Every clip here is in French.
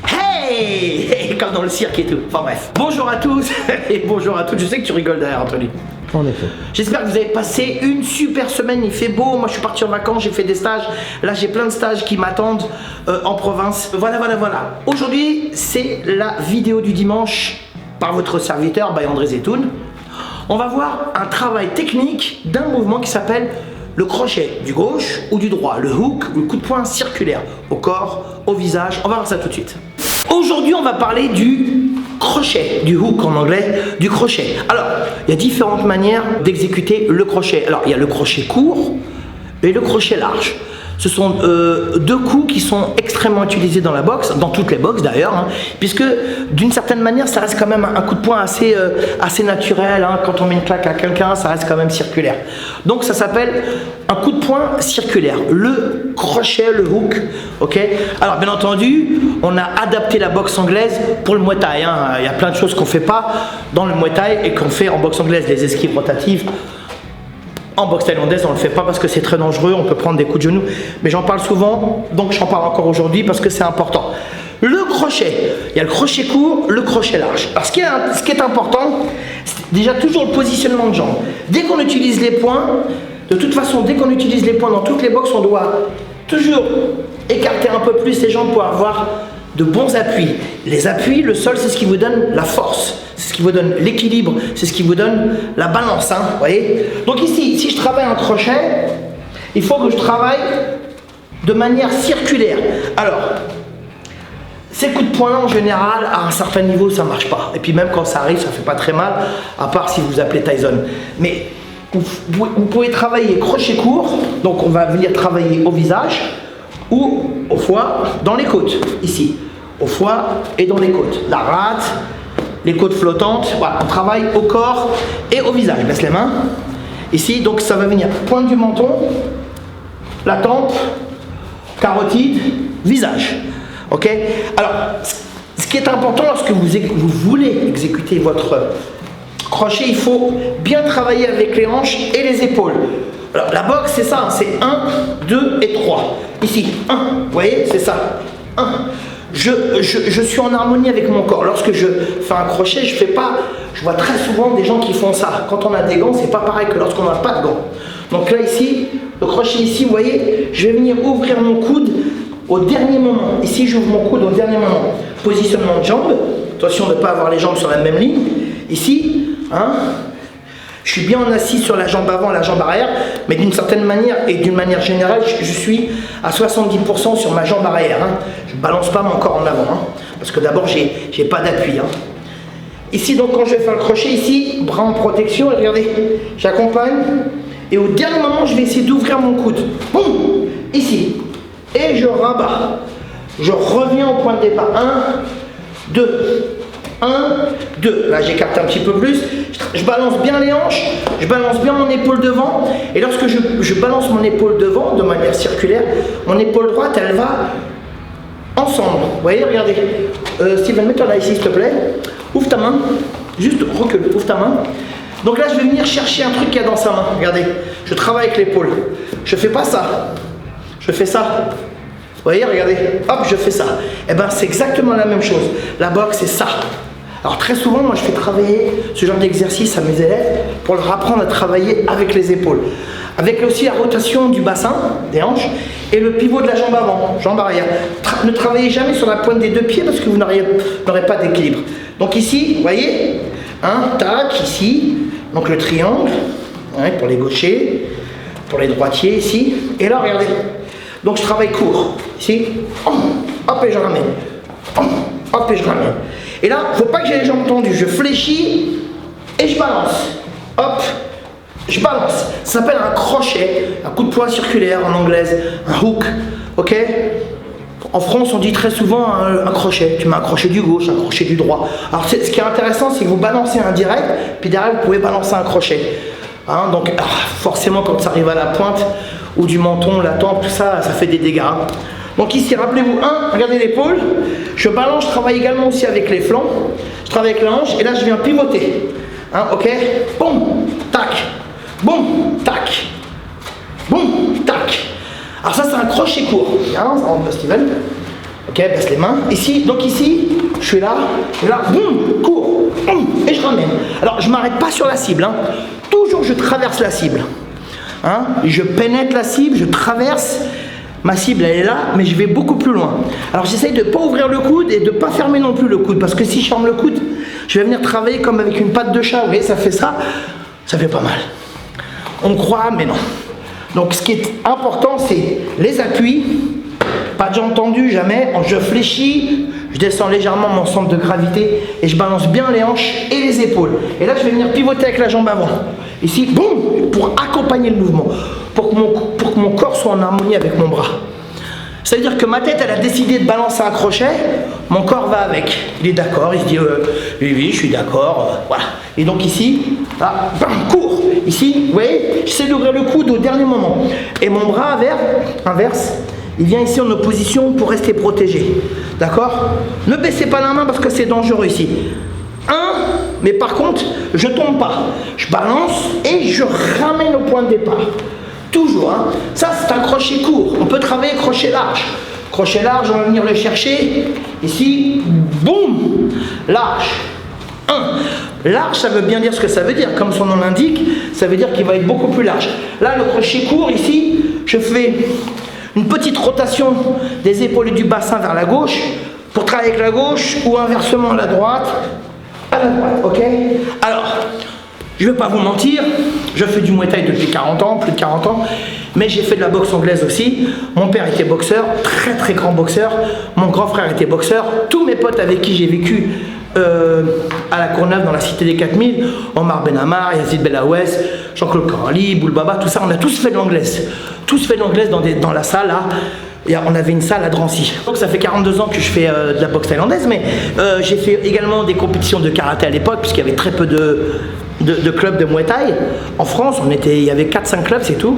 Hey, comme dans le cirque et tout. Enfin bref. Bonjour à tous et bonjour à toutes. Je sais que tu rigoles derrière, Anthony. En effet. J'espère que vous avez passé une super semaine, il fait beau, moi je suis parti en vacances, j'ai fait des stages, là j'ai plein de stages qui m'attendent en province. Voilà. Aujourd'hui c'est la vidéo du dimanche par votre serviteur, by André Zetoun. On va voir un travail technique d'un mouvement qui s'appelle le crochet du gauche ou du droit, le hook ou le coup de poing circulaire, au corps, au visage, on va voir ça tout de suite. Aujourd'hui on va parler du crochet, du hook en anglais, du crochet. Alors, il y a différentes manières d'exécuter le crochet. Alors, il y a le crochet court et le crochet large. Ce sont deux coups qui sont extrêmement utilisés dans la boxe, dans toutes les boxes d'ailleurs, hein, puisque d'une certaine manière, ça reste quand même un coup de poing assez naturel. Hein, quand on met une claque à quelqu'un, ça reste quand même circulaire. Donc, ça s'appelle un coup de poing circulaire. Le crochet, le hook, ok. Alors, bien entendu, on a adapté la boxe anglaise pour le Muay Thai. Hein. Il y a plein de choses qu'on ne fait pas dans le Muay Thai et qu'on fait en boxe anglaise, les esquives rotatives. En boxe thaïlandaise, on ne le fait pas parce que c'est très dangereux, on peut prendre des coups de genoux. Mais j'en parle souvent, donc j'en parle encore aujourd'hui parce que c'est important. Le crochet, il y a le crochet court, le crochet large. Alors ce qui est important, c'est déjà toujours le positionnement de jambes. Dès qu'on utilise les poings, de toute façon, dès qu'on utilise les poings dans toutes les boxes, on doit toujours écarter un peu plus les jambes pour avoir de bons appuis. Les appuis, le sol, c'est ce qui vous donne la force, c'est ce qui vous donne l'équilibre, c'est ce qui vous donne la balance, hein, vous voyez. Donc ici, si je travaille un crochet, il faut que je travaille de manière circulaire. Alors, ces coups de poing en général, à un certain niveau, ça ne marche pas. Et puis même quand ça arrive, ça ne fait pas très mal, à part si vous appelez Tyson. Mais vous pouvez travailler crochet court, donc on va venir travailler au visage, ou au foie, dans les côtes, ici, au foie et dans les côtes, la rate, les côtes flottantes, voilà, on travaille au corps et au visage, je baisse les mains, ici, donc ça va venir pointe du menton, la tempe, carotide, visage, ok. Alors, ce qui est important lorsque vous voulez exécuter votre crochet, il faut bien travailler avec les hanches et les épaules. Alors, la boxe, c'est ça, c'est 1, 2 et 3. Ici, 1, vous voyez, c'est ça. 1. Je suis en harmonie avec mon corps. Lorsque je fais un crochet, je vois très souvent des gens qui font ça. Quand on a des gants, c'est pas pareil que lorsqu'on n'a pas de gants. Donc là, ici, le crochet ici, vous voyez, je vais venir ouvrir mon coude au dernier moment. Ici, j'ouvre mon coude au dernier moment. Positionnement de jambes. Attention de ne pas avoir les jambes sur la même ligne. Ici, hein. Je suis bien en assis sur la jambe avant et la jambe arrière, mais d'une certaine manière et d'une manière générale, je suis à 70% sur ma jambe arrière. Hein. Je ne balance pas mon corps en avant, hein, parce que d'abord, j'ai pas d'appui. Hein. Ici, donc, quand je vais faire le crochet, ici, bras en protection, et regardez, j'accompagne, et au dernier moment, je vais essayer d'ouvrir mon coude. Boum, ici, et je rabats. Je reviens au point de départ. 1, 2. 1, 2, là j'écarte un petit peu plus, je balance bien les hanches, je balance bien mon épaule devant, et lorsque je balance mon épaule devant, de manière circulaire, mon épaule droite, elle va ensemble, vous voyez, regardez, Steven, mets-toi là ici s'il te plaît, ouvre ta main, juste recule, ouvre ta main, donc là je vais venir chercher un truc qu'il y a dans sa main, regardez, je travaille avec l'épaule, je fais pas ça, je fais ça. Vous voyez, regardez, hop, je fais ça. Et bien, c'est exactement la même chose. La boxe, c'est ça. Alors, très souvent, moi, je fais travailler ce genre d'exercice à mes élèves pour leur apprendre à travailler avec les épaules. Avec aussi la rotation du bassin, des hanches, et le pivot de la jambe avant, jambe arrière. Ne travaillez jamais sur la pointe des deux pieds parce que vous n'aurez pas d'équilibre. Donc ici, vous voyez, hein, tac, ici, donc le triangle, hein, pour les gauchers, pour les droitiers, ici. Et là, regardez. Donc je travaille court, ici, hop et je ramène, hop et je ramène. Et là, il ne faut pas que j'ai les jambes tendues, je fléchis et je balance, hop, je balance. Ça s'appelle un crochet, un coup de poing circulaire en anglaise, un hook, ok. En France, on dit très souvent un crochet, tu mets un crochet du gauche, un crochet du droit. Alors ce qui est intéressant, c'est que vous balancez un direct, puis derrière vous pouvez balancer un crochet. Hein, donc forcément quand ça arrive à la pointe, ou du menton, la tempe, tout ça, ça fait des dégâts. Hein. Donc ici, rappelez-vous, regardez l'épaule, je balance, je travaille également aussi avec les flancs, je travaille avec la hanche, et là je viens pivoter. Hein, ok, boum, tac, boum, tac, boum, tac. Alors ça c'est un crochet court. Bien, ça rentre Steven. Ok, baisse les mains. Ici, donc ici, je suis là, et là, boum, court, boum, et je ramène. Alors je m'arrête pas sur la cible, hein. Toujours je traverse la cible. Hein. Je pénètre la cible, je traverse. Ma cible elle est là, mais je vais beaucoup plus loin. Alors j'essaye de ne pas ouvrir le coude et de ne pas fermer non plus le coude, parce que si je ferme le coude, je vais venir travailler comme avec une patte de chat. Vous voyez, ça fait ça, ça fait pas mal. On croit, mais non. Donc ce qui est important, c'est les appuis. Pas de jambes tendues, jamais. Je fléchis, je descends légèrement mon centre de gravité et je balance bien les hanches et les épaules. Et là, je vais venir pivoter avec la jambe avant. Ici, boum, pour accompagner le mouvement, pour que mon corps soit en harmonie avec mon bras. C'est-à-dire que ma tête, elle a décidé de balancer un crochet, mon corps va avec. Il est d'accord, il se dit oui, je suis d'accord, voilà. Et donc ici, là, bam, court. Ici, vous voyez, j'essaie d'ouvrir le coude au dernier moment. Et mon bras inverse, il vient ici en opposition pour rester protégé. D'accord? Ne baissez pas la main parce que c'est dangereux ici. Mais par contre, je tombe pas. Je balance et je ramène au point de départ. Toujours, hein. Ça c'est un crochet court. On peut travailler crochet large. Crochet large, on va venir le chercher. Ici, boum, large. Large, ça veut bien dire ce que ça veut dire. Comme son nom l'indique, ça veut dire qu'il va être beaucoup plus large. Là, le crochet court, ici, je fais une petite rotation des épaules et du bassin vers la gauche pour travailler avec la gauche ou inversement la droite. À la droite, ok? Alors, je ne vais pas vous mentir, je fais du Muay Thai depuis 40 ans, plus de 40 ans, mais j'ai fait de la boxe anglaise aussi. Mon père était boxeur, très très grand boxeur. Mon grand frère était boxeur. Tous mes potes avec qui j'ai vécu à la Courneuve dans la cité des 4000, Omar Benamar, Yazid Belaouès, Jean-Claude Corali, Boul Baba, tout ça, on a tous fait de l'anglaise. Tous fait de l'anglaise dans la salle là. Et on avait une salle à Drancy. Donc ça fait 42 ans que je fais de la boxe thaïlandaise, mais j'ai fait également des compétitions de karaté à l'époque, puisqu'il y avait très peu de clubs de Muay Thai. En France, il y avait 4-5 clubs, c'est tout.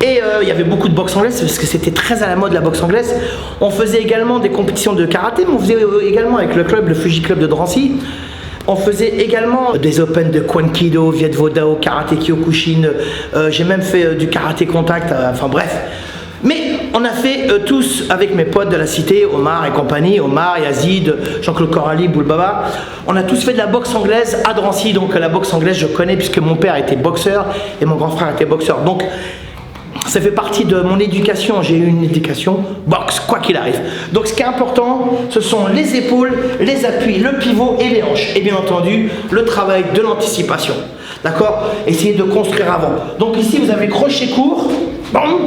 Et il y avait beaucoup de boxe anglaise, parce que c'était très à la mode la boxe anglaise. On faisait également des compétitions de karaté, mais on faisait également avec le Fuji Club de Drancy. On faisait également des Open de Kwankido, Viet Vo Dao, Karaté Kyokushin. J'ai même fait du karaté contact, enfin bref. Mais on a fait tous avec mes potes de la cité, Omar et compagnie, Omar, Yazid, Jean-Claude Corali, Boul Baba. On a tous fait de la boxe anglaise à Drancy. Donc la boxe anglaise, je connais puisque mon père était boxeur et mon grand frère était boxeur. Donc ça fait partie de mon éducation. J'ai eu une éducation boxe, quoi qu'il arrive. Donc ce qui est important, ce sont les épaules, les appuis, le pivot et les hanches. Et bien entendu, le travail de l'anticipation. D'accord? Essayez de construire avant. Donc ici, vous avez crochet court. Bam.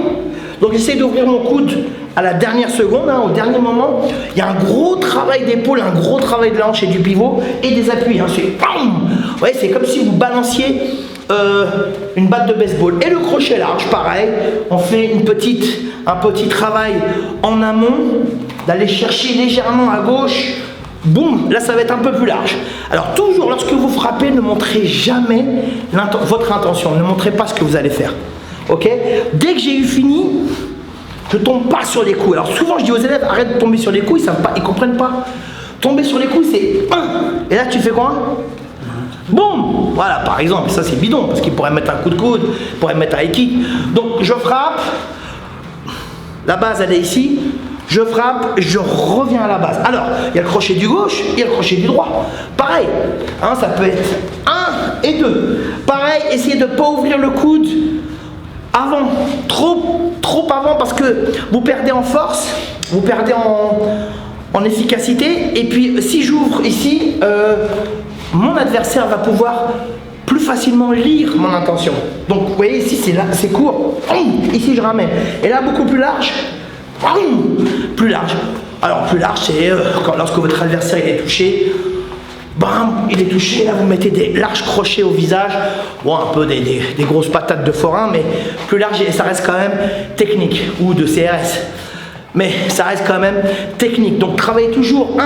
Donc j'essaie d'ouvrir mon coude à la dernière seconde, hein, au dernier moment. Il y a un gros travail d'épaule, un gros travail de la hanche et du pivot et des appuis. Hein, vous voyez, c'est comme si vous balanciez une batte de baseball. Et le crochet large, pareil. On fait un petit travail en amont, d'aller chercher légèrement à gauche. Boum, là ça va être un peu plus large. Alors toujours lorsque vous frappez, ne montrez jamais votre intention. Ne montrez pas ce que vous allez faire. Ok? Dès que j'ai eu fini, je tombe pas sur les coups. Alors souvent je dis aux élèves, arrête de tomber sur les coups, ils comprennent pas. Tomber sur les coups, c'est 1. Et là tu fais quoi? Boum! Voilà, par exemple, ça c'est bidon, parce qu'il pourrait mettre un coup de coude, il pourrait mettre un high kick. Donc je frappe, la base elle est ici, je frappe, je reviens à la base. Alors, il y a le crochet du gauche, il y a le crochet du droit. Pareil, hein, ça peut être 1 et 2. Pareil, essayez de ne pas ouvrir le coude avant, trop avant, parce que vous perdez en force, vous perdez en efficacité. Et puis si j'ouvre ici, mon adversaire va pouvoir plus facilement lire mon intention. Donc vous voyez ici c'est court, ici je ramène. Et là beaucoup plus large, plus large. Alors plus large c'est lorsque votre adversaire il est touché. Bam, il est touché, là vous mettez des larges crochets au visage, bon un peu des grosses patates de forain, mais plus large et ça reste quand même technique, ou de CRS, mais ça reste quand même technique. Donc travaillez toujours,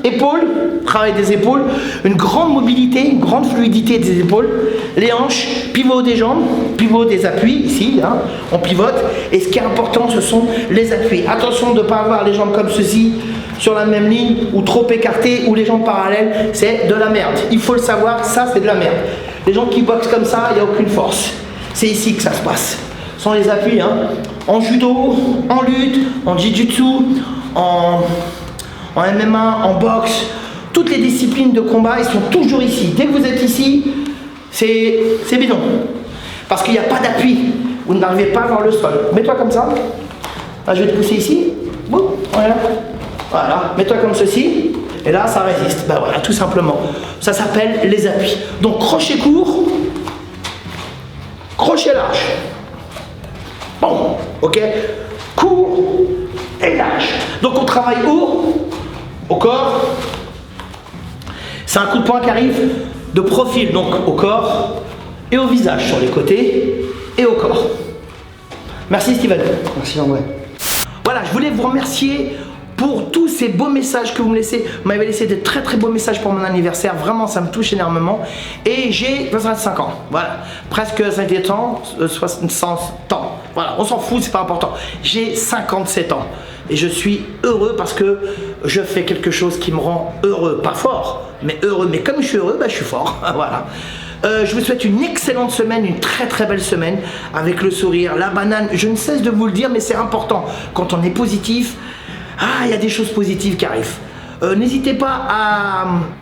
épaules, travail des épaules, une grande mobilité, une grande fluidité des épaules, les hanches, pivot des jambes, pivot des appuis, ici, hein, on pivote, et ce qui est important ce sont les appuis. Attention de ne pas avoir les jambes comme ceci, sur la même ligne, ou trop écartées, ou les jambes parallèles, c'est de la merde. Il faut le savoir, ça c'est de la merde. Les gens qui boxent comme ça, il n'y a aucune force. c'est ici que ça se passe. Ce sont les appuis, hein. En judo, en lutte, en jiu-jitsu, en MMA, en boxe. Toutes les disciplines de combat, ils sont toujours ici. Dès que vous êtes ici, c'est bidon. Parce qu'il n'y a pas d'appui. Vous n'arrivez pas à voir le sol. Mets-toi comme ça. Là, je vais te pousser ici. Bon, voilà. Voilà. Mets-toi comme ceci. Et là, ça résiste. Ben voilà, tout simplement. Ça s'appelle les appuis. Donc, crochet court, crochet large. Bon, ok. Court et large. Donc, on travaille au corps. C'est un coup de poing qui arrive de profil, donc au corps et au visage, sur les côtés et au corps. Merci Steven. Merci André. Voilà, je voulais vous remercier pour tous ces beaux messages que vous me laissez. Vous m'avez laissé de très très beaux messages pour mon anniversaire. Vraiment, ça me touche énormément. Et j'ai 25 ans. Voilà, presque 50 ans, 60 ans. Voilà, on s'en fout, c'est pas important. J'ai 57 ans. Et je suis heureux parce que je fais quelque chose qui me rend heureux. Pas fort, mais heureux. Mais comme je suis heureux, bah, je suis fort. Voilà. Je vous souhaite une excellente semaine, une très très belle semaine avec le sourire, la banane. Je ne cesse de vous le dire, mais c'est important. Quand on est positif, il y a des choses positives qui arrivent. N'hésitez pas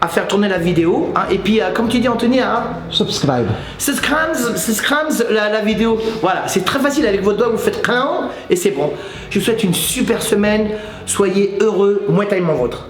à faire tourner la vidéo, hein, et puis comme tu dis Anthony, Subscribe la vidéo. Voilà, c'est très facile avec votre doigt, vous faites clan et c'est bon. Je vous souhaite une super semaine, soyez heureux, moi taille mon vôtre.